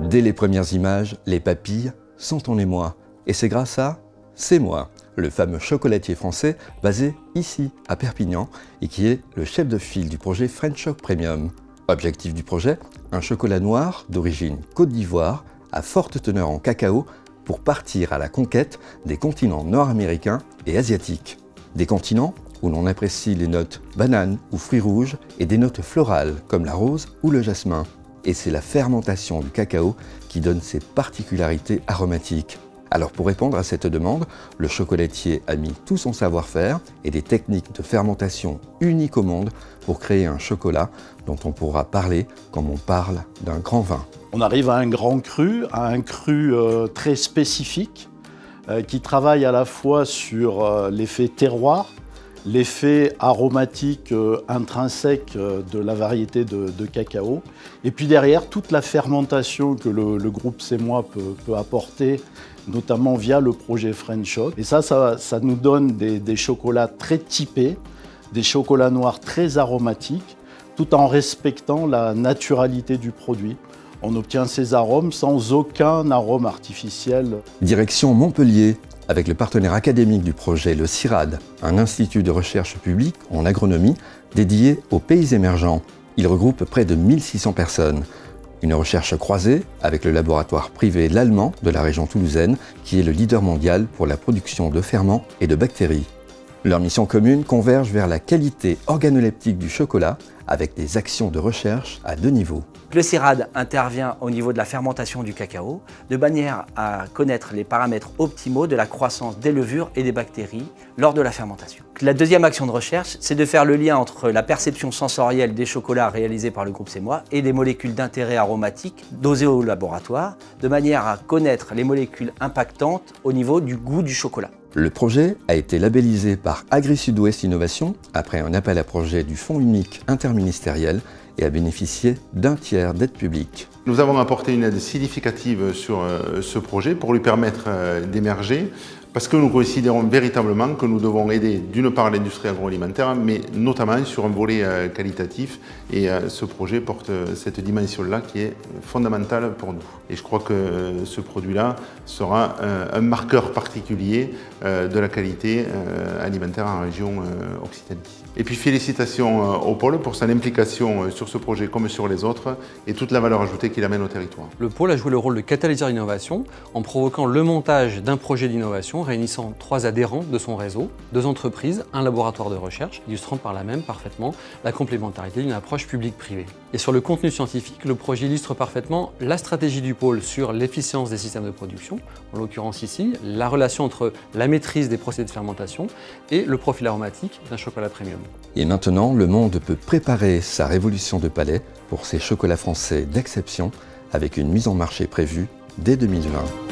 Dès les premières images, les papilles sont en émoi. Et c'est grâce à C'est Moi, le fameux chocolatier français basé ici, à Perpignan, et qui est le chef de file du projet French Choc Premium. Objectif du projet, un chocolat noir d'origine Côte d'Ivoire à forte teneur en cacao pour partir à la conquête des continents nord-américains et asiatiques. Des continents où l'on apprécie les notes banane ou fruits rouges et des notes florales comme la rose ou le jasmin. Et c'est la fermentation du cacao qui donne ses particularités aromatiques. Alors pour répondre à cette demande, le chocolatier a mis tout son savoir-faire et des techniques de fermentation uniques au monde pour créer un chocolat dont on pourra parler comme on parle d'un grand vin. On arrive à un grand cru, très spécifique, qui travaille à la fois sur l'effet terroir, l'effet aromatique intrinsèque de la variété de cacao, et puis derrière toute la fermentation que le groupe C'est Moi peut apporter, notamment via le projet French Choc. Et ça nous donne des chocolats très typés, des chocolats noirs très aromatiques, tout en respectant la naturalité du produit. On obtient ces arômes sans aucun arôme artificiel. Direction Montpellier, avec le partenaire académique du projet, le CIRAD, un institut de recherche publique en agronomie dédié aux pays émergents. Il regroupe près de 1600 personnes. Une recherche croisée avec le laboratoire privé L'Allemand de la région toulousaine, qui est le leader mondial pour la production de ferments et de bactéries. Leur mission commune converge vers la qualité organoleptique du chocolat avec des actions de recherche à 2 niveaux. Le CIRAD intervient au niveau de la fermentation du cacao, de manière à connaître les paramètres optimaux de la croissance des levures et des bactéries lors de la fermentation. La deuxième action de recherche, c'est de faire le lien entre la perception sensorielle des chocolats réalisés par le groupe C'est Moi et des molécules d'intérêt aromatique dosées au laboratoire, de manière à connaître les molécules impactantes au niveau du goût du chocolat. Le projet a été labellisé par Agri-Sud-Ouest Innovation après un appel à projet du Fonds unique interministériel et a bénéficié d'un tiers d'aide publique. Nous avons apporté une aide significative sur ce projet pour lui permettre d'émerger, parce que nous considérons véritablement que nous devons aider d'une part l'industrie agroalimentaire, mais notamment sur un volet qualitatif. Et ce projet porte cette dimension-là qui est fondamentale pour nous. Et je crois que ce produit-là sera un marqueur particulier de la qualité alimentaire en région Occitanie. Et puis félicitations au pôle pour son implication sur ce projet comme sur les autres et toute la valeur ajoutée qu'il amène au territoire. Le pôle a joué le rôle de catalyseur d'innovation en provoquant le montage d'un projet d'innovation réunissant 3 adhérents de son réseau, 2 entreprises, un laboratoire de recherche, illustrant par là même parfaitement la complémentarité d'une approche publique-privée. Et sur le contenu scientifique, le projet illustre parfaitement la stratégie du pôle sur l'efficience des systèmes de production, en l'occurrence ici, la relation entre la maîtrise des procédés de fermentation et le profil aromatique d'un chocolat premium. Et maintenant, le monde peut préparer sa révolution de palais pour ses chocolats français d'exception avec une mise en marché prévue dès 2020.